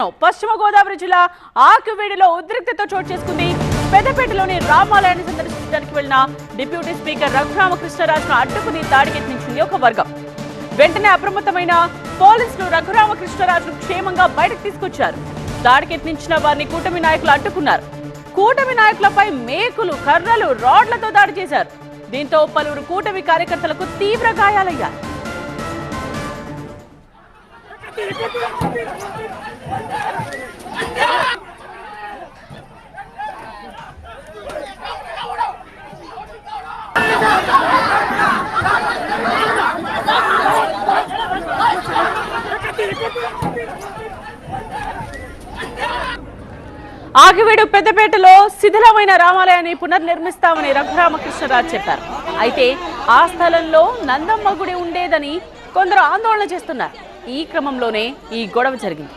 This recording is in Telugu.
పశ్చిమ గోదావరి జిల్లా ఆకువీడిలో ఉద్రిక్తత చోటు చేసుకుంది. పెద్దపేటలోని రామాలయాన్ని సందర్శించడానికి వెళ్లిన డిప్యూటీ స్పీకర్ రఘురామకృష్ణరాజును అడ్డుకుని దాడికి యత్నించింది ఒక వర్గం. వెంటనే అప్రమత్తమైన పోలీసులు రఘురామకృష్ణరాజును క్షేమంగా బయటకు తీసుకొచ్చారు. దాడికి యత్నించిన వారిని కూటమి నాయకులు అడ్డుకున్నారు. కూటమి నాయకులపై మేకులు, కర్రలు, రాడ్లతో దాడి చేశారు. దీంతో పలువురు కూటమి కార్యకర్తలకు తీవ్ర గాయాలయ్యారు. ఆగివేడు పెద్దపేటలో శిథిలమైన రామాలయాన్ని పునర్నిర్మిస్తామని రఘురామకృష్ణరాజు చెప్పారు. అయితే ఆ స్థలంలో నందమ్మ గుడి ఉండేదని కొందరు ఆందోళన చేస్తున్నారు. ఈ క్రమంలోనే ఈ గొడవ జరిగింది.